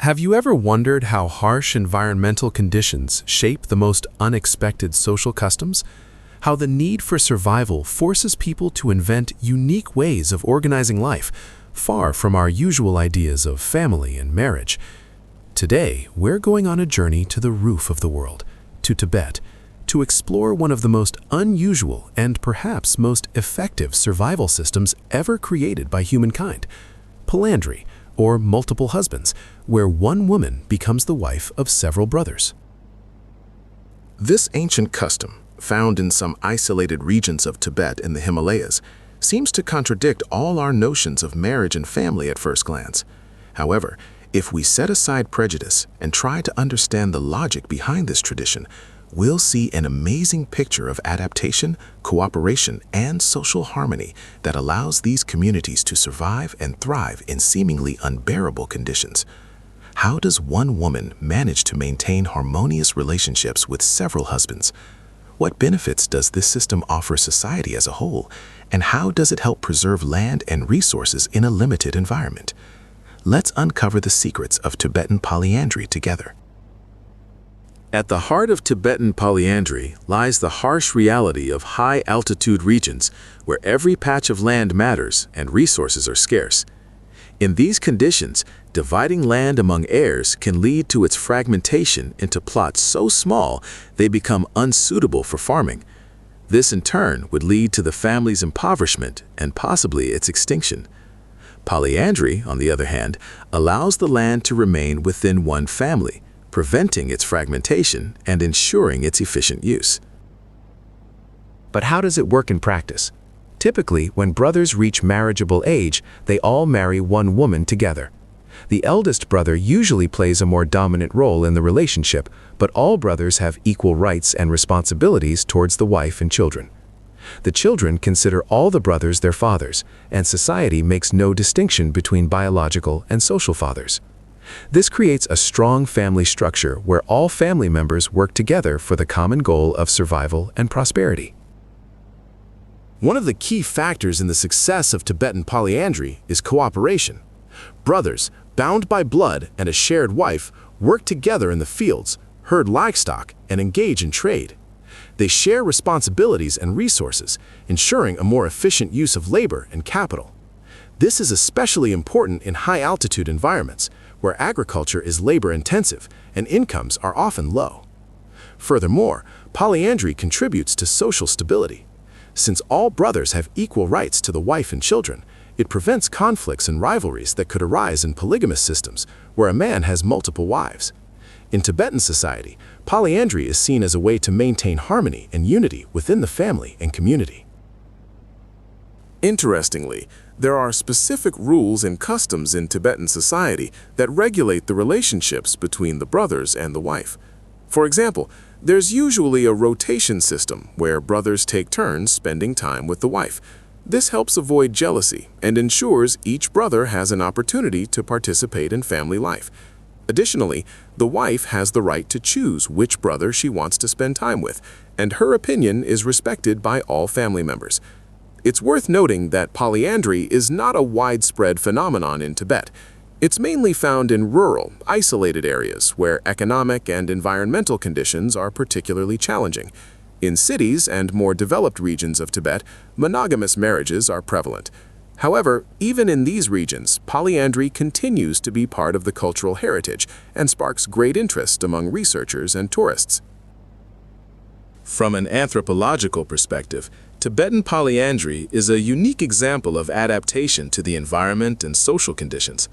Have you ever wondered how harsh environmental conditions shape the most unexpected social customs? How the need for survival forces people to invent unique ways of organizing life, far from our usual ideas of family and marriage? Today, we're going on a journey to the roof of the world, to Tibet, to explore one of the most unusual and perhaps most effective survival systems ever created by humankind: polyandry, or multiple husbands, where one woman becomes the wife of several brothers. This ancient custom, found in some isolated regions of Tibet in the Himalayas, seems to contradict all our notions of marriage and family at first glance. However, if we set aside prejudice and try to understand the logic behind this tradition, we'll see an amazing picture of adaptation, cooperation, and social harmony that allows these communities to survive and thrive in seemingly unbearable conditions. How does one woman manage to maintain harmonious relationships with several husbands? What benefits does this system offer society as a whole, and how does it help preserve land and resources in a limited environment? Let's uncover the secrets of Tibetan polyandry together. At the heart of Tibetan polyandry lies the harsh reality of high-altitude regions where every patch of land matters and resources are scarce. In these conditions, dividing land among heirs can lead to its fragmentation into plots so small they become unsuitable for farming. This in turn would lead to the family's impoverishment and possibly its extinction. Polyandry, on the other hand, allows the land to remain within one family, preventing its fragmentation and ensuring its efficient use. But how does it work in practice? Typically, when brothers reach marriageable age, they all marry one woman together. The eldest brother usually plays a more dominant role in the relationship, but all brothers have equal rights and responsibilities towards the wife and children. The children consider all the brothers their fathers, and society makes no distinction between biological and social fathers. This creates a strong family structure where all family members work together for the common goal of survival and prosperity. One of the key factors in the success of Tibetan polyandry is cooperation. Brothers, bound by blood and a shared wife, work together in the fields, herd livestock, and engage in trade. They share responsibilities and resources, ensuring a more efficient use of labor and capital. This is especially important in high-altitude environments, where agriculture is labor-intensive and incomes are often low. Furthermore, polyandry contributes to social stability. Since all brothers have equal rights to the wife and children, it prevents conflicts and rivalries that could arise in polygamous systems, where a man has multiple wives. In Tibetan society, polyandry is seen as a way to maintain harmony and unity within the family and community. Interestingly, there are specific rules and customs in Tibetan society that regulate the relationships between the brothers and the wife. For example, there's usually a rotation system where brothers take turns spending time with the wife. This helps avoid jealousy and ensures each brother has an opportunity to participate in family life. Additionally, the wife has the right to choose which brother she wants to spend time with, and her opinion is respected by all family members. It's worth noting that polyandry is not a widespread phenomenon in Tibet. It's mainly found in rural, isolated areas where economic and environmental conditions are particularly challenging. In cities and more developed regions of Tibet, monogamous marriages are prevalent. However, even in these regions, polyandry continues to be part of the cultural heritage and sparks great interest among researchers and tourists. From an anthropological perspective, Tibetan polyandry is a unique example of adaptation to the environment and social conditions.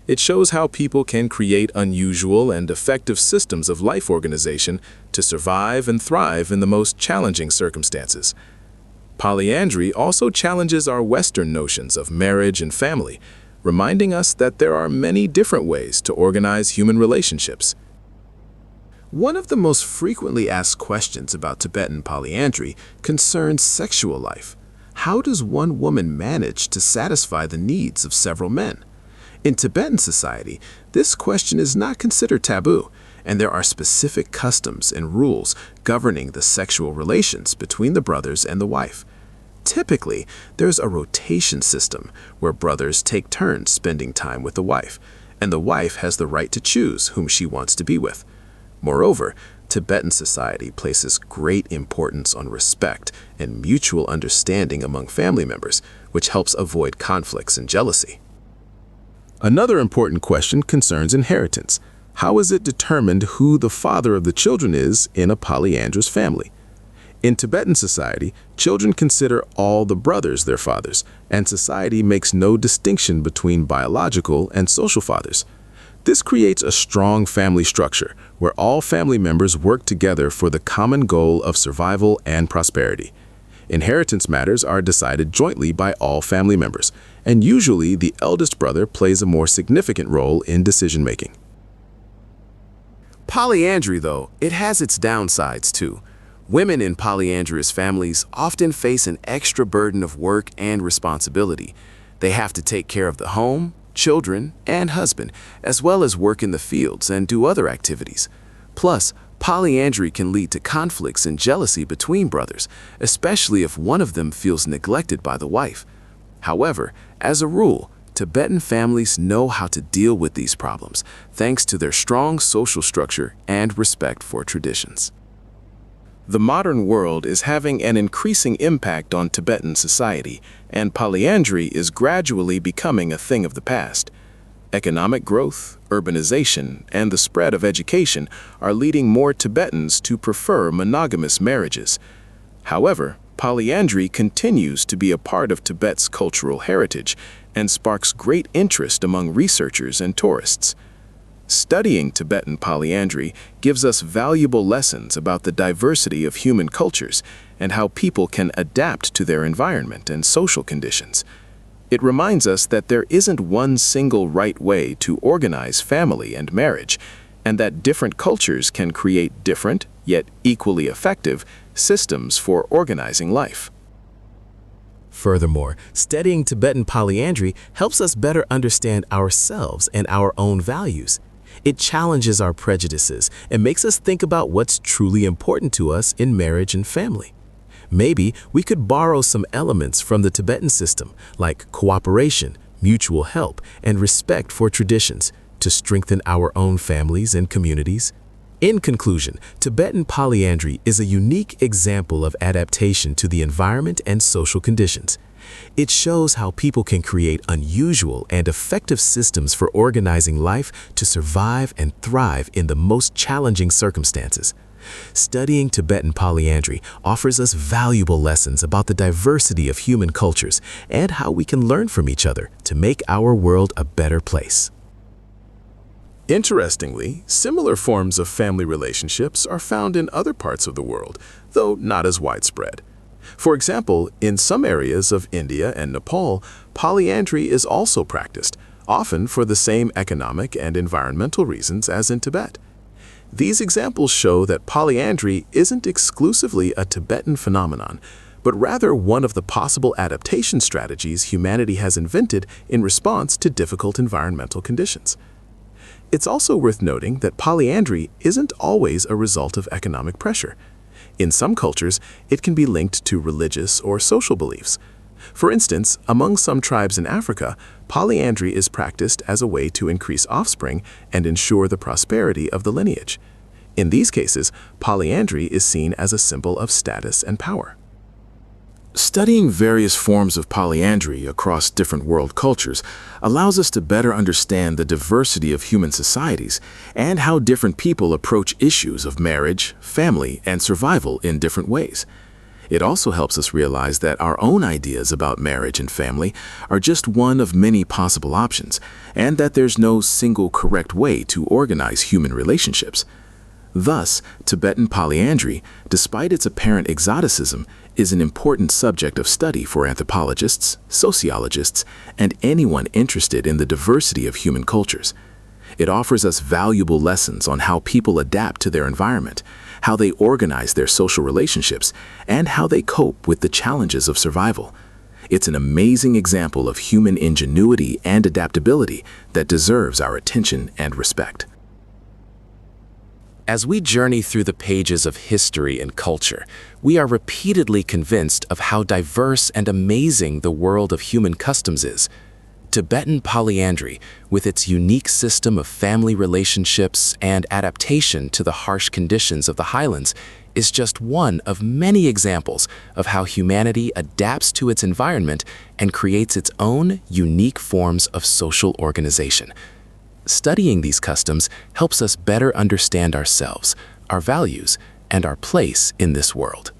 It shows how people can create unusual and effective systems of life organization to survive and thrive in the most challenging circumstances. Polyandry also challenges our Western notions of marriage and family, reminding us that there are many different ways to organize human relationships. One of the most frequently asked questions about Tibetan polyandry concerns sexual life. How does one woman manage to satisfy the needs of several men? In Tibetan society, this question is not considered taboo, and there are specific customs and rules governing the sexual relations between the brothers and the wife. Typically, there's a rotation system where brothers take turns spending time with the wife, and the wife has the right to choose whom she wants to be with. Moreover, Tibetan society places great importance on respect and mutual understanding among family members, which helps avoid conflicts and jealousy. Another important question concerns inheritance. How is it determined who the father of the children is in a polyandrous family? In Tibetan society, children consider all the brothers their fathers, and society makes no distinction between biological and social fathers. This creates a strong family structure where all family members work together for the common goal of survival and prosperity. Inheritance matters are decided jointly by all family members, and usually the eldest brother plays a more significant role in decision-making. Polyandry, though, it has its downsides too. Women in polyandrous families often face an extra burden of work and responsibility. They have to take care of the home, children, and husband, as well as work in the fields and do other activities. Plus, polyandry can lead to conflicts and jealousy between brothers, especially if one of them feels neglected by the wife. However, as a rule, Tibetan families know how to deal with these problems, thanks to their strong social structure and respect for traditions. The modern world is having an increasing impact on Tibetan society, and polyandry is gradually becoming a thing of the past. Economic growth, urbanization, and the spread of education are leading more Tibetans to prefer monogamous marriages. However, polyandry continues to be a part of Tibet's cultural heritage and sparks great interest among researchers and tourists. Studying Tibetan polyandry gives us valuable lessons about the diversity of human cultures and how people can adapt to their environment and social conditions. It reminds us that there isn't one single right way to organize family and marriage, and that different cultures can create different, yet equally effective, systems for organizing life. Furthermore, studying Tibetan polyandry helps us better understand ourselves and our own values. It challenges our prejudices and makes us think about what's truly important to us in marriage and family. Maybe we could borrow some elements from the Tibetan system, like cooperation, mutual help, and respect for traditions, to strengthen our own families and communities. In conclusion, Tibetan polyandry is a unique example of adaptation to the environment and social conditions. It shows how people can create unusual and effective systems for organizing life to survive and thrive in the most challenging circumstances. Studying Tibetan polyandry offers us valuable lessons about the diversity of human cultures and how we can learn from each other to make our world a better place. Interestingly, similar forms of family relationships are found in other parts of the world, though not as widespread. For example, in some areas of India and Nepal, polyandry is also practiced, often for the same economic and environmental reasons as in Tibet. These examples show that polyandry isn't exclusively a Tibetan phenomenon, but rather one of the possible adaptation strategies humanity has invented in response to difficult environmental conditions. It's also worth noting that polyandry isn't always a result of economic pressure. In some cultures, it can be linked to religious or social beliefs. For instance, among some tribes in Africa, polyandry is practiced as a way to increase offspring and ensure the prosperity of the lineage. In these cases, polyandry is seen as a symbol of status and power. Studying various forms of polyandry across different world cultures allows us to better understand the diversity of human societies and how different people approach issues of marriage, family, and survival in different ways. It also helps us realize that our own ideas about marriage and family are just one of many possible options, and that there's no single correct way to organize human relationships. Thus, Tibetan polyandry, despite its apparent exoticism, is an important subject of study for anthropologists, sociologists, and anyone interested in the diversity of human cultures. It offers us valuable lessons on how people adapt to their environment, how they organize their social relationships, and how they cope with the challenges of survival. It's an amazing example of human ingenuity and adaptability that deserves our attention and respect. As we journey through the pages of history and culture, we are repeatedly convinced of how diverse and amazing the world of human customs is. Tibetan polyandry, with its unique system of family relationships and adaptation to the harsh conditions of the highlands, is just one of many examples of how humanity adapts to its environment and creates its own unique forms of social organization. Studying these customs helps us better understand ourselves, our values, and our place in this world.